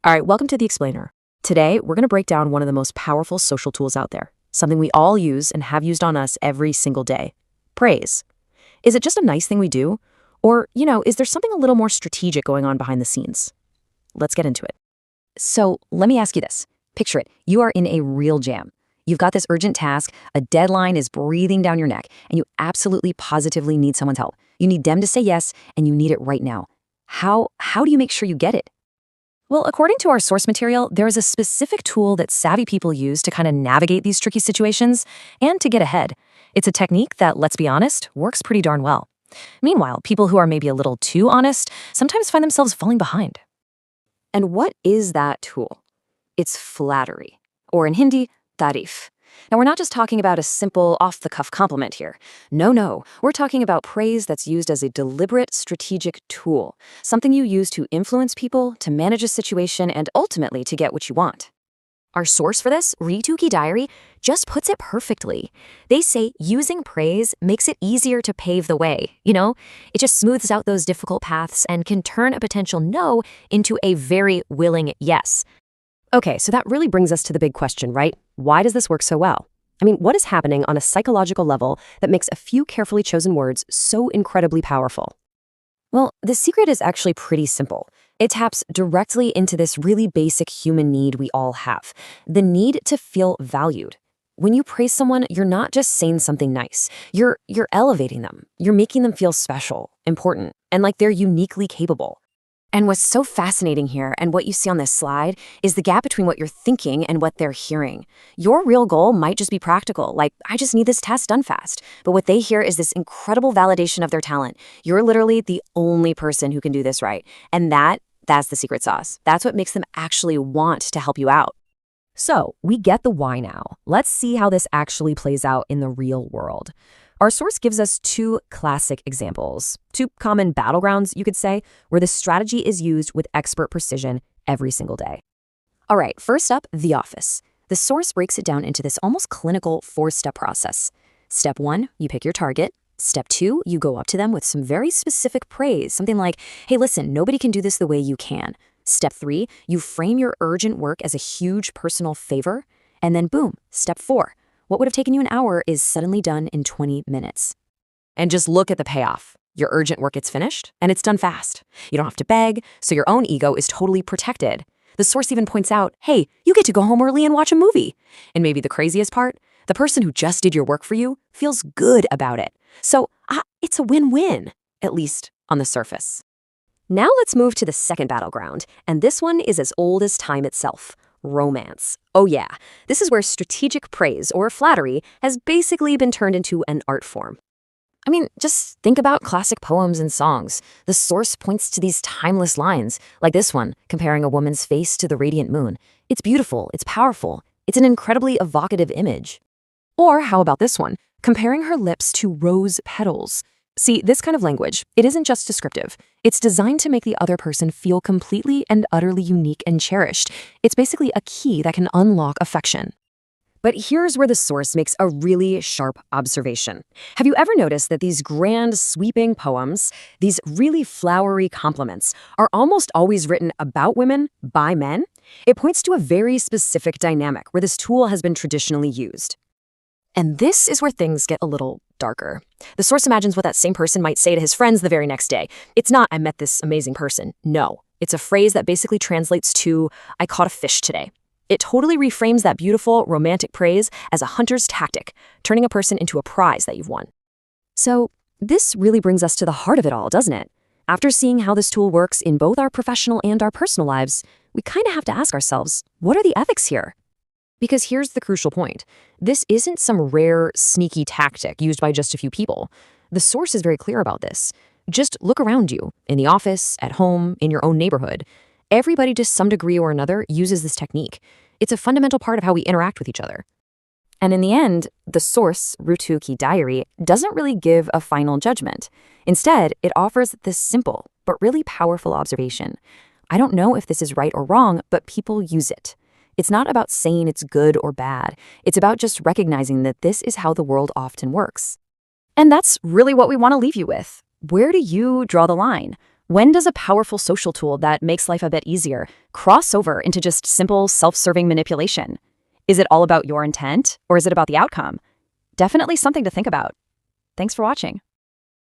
All right, welcome to The Explainer. Today, we're going to break down one of the most powerful social tools out there, something we all use and have used on us every single day. Praise. Is it just a nice thing we do? Or, is there something a little more strategic going on behind the scenes? Let's get into it. So, let me ask you this. Picture it. You are in a real jam. You've got this urgent task, a deadline is breathing down your neck, and you absolutely positively need someone's help. You need them to say yes, and you need it right now. How do you make sure you get it? Well, according to our source material, there is a specific tool that savvy people use to kind of navigate these tricky situations and to get ahead. It's a technique that, let's be honest, works pretty darn well. Meanwhile, people who are maybe a little too honest sometimes find themselves falling behind. And what is that tool? It's flattery, or in Hindi, tarif. Now, we're not just talking about a simple off-the-cuff compliment here. No, we're talking about praise that's used as a deliberate, strategic tool, something you use to influence people, to manage a situation, and ultimately to get what you want. Our source for this, Ritu Ki Diary, just puts it perfectly. They say using praise makes it easier to pave the way, It just smooths out those difficult paths and can turn a potential no into a very willing yes. Okay, so that really brings us to the big question, right? Why does this work so well? What is happening on a psychological level that makes a few carefully chosen words so incredibly powerful? Well, the secret is actually pretty simple. It taps directly into this really basic human need we all have, the need to feel valued. When you praise someone, you're not just saying something nice. You're elevating them. You're making them feel special, important, and like they're uniquely capable. And what's so fascinating here, and what you see on this slide, is the gap between what you're thinking and what they're hearing. Your real goal might just be practical, like, I just need this test done fast. But what they hear is this incredible validation of their talent. You're literally the only person who can do this right. And that's the secret sauce. That's what makes them actually want to help you out. So, we get the why now. Let's see how this actually plays out in the real world. Our source gives us two classic examples, two common battlegrounds, you could say, where the strategy is used with expert precision every single day. All right, first up, the office. The source breaks it down into this almost clinical four-step process. Step 1, you pick your target. Step 2, you go up to them with some very specific praise, something like, hey, listen, nobody can do this the way you can. Step 3, you frame your urgent work as a huge personal favor. And then boom, step 4. What would have taken you an hour is suddenly done in 20 minutes. And just look at the payoff. Your urgent work gets finished, and it's done fast. You don't have to beg, so your own ego is totally protected. The source even points out, hey, you get to go home early and watch a movie. And maybe the craziest part, the person who just did your work for you feels good about it. So it's a win-win, at least on the surface. Now let's move to the second battleground, and this one is as old as time itself. Romance. Oh yeah, this is where strategic praise or flattery has basically been turned into an art form. Just think about classic poems and songs. The source points to these timeless lines, like this one, comparing a woman's face to the radiant moon. It's beautiful, it's powerful, it's an incredibly evocative image. Or how about this one, comparing her lips to rose petals? See, this kind of language, it isn't just descriptive. It's designed to make the other person feel completely and utterly unique and cherished. It's basically a key that can unlock affection. But here's where the source makes a really sharp observation. Have you ever noticed that these grand, sweeping poems, these really flowery compliments, are almost always written about women by men? It points to a very specific dynamic where this tool has been traditionally used. And this is where things get a little darker. The source imagines what that same person might say to his friends the very next day. It's not, I met this amazing person. No, it's a phrase that basically translates to, I caught a fish today. It totally reframes that beautiful, romantic praise as a hunter's tactic, turning a person into a prize that you've won. So this really brings us to the heart of it all, doesn't it? After seeing how this tool works in both our professional and our personal lives, we kind of have to ask ourselves, what are the ethics here? Because here's the crucial point. This isn't some rare, sneaky tactic used by just a few people. The source is very clear about this. Just look around you, in the office, at home, in your own neighborhood. Everybody to some degree or another uses this technique. It's a fundamental part of how we interact with each other. And in the end, the source, Ritu Ki Diary, doesn't really give a final judgment. Instead, it offers this simple but really powerful observation. I don't know if this is right or wrong, but people use it. It's not about saying it's good or bad. It's about just recognizing that this is how the world often works. And that's really what we want to leave you with. Where do you draw the line? When does a powerful social tool that makes life a bit easier cross over into just simple, self-serving manipulation? Is it all about your intent, or is it about the outcome? Definitely something to think about. Thanks for watching.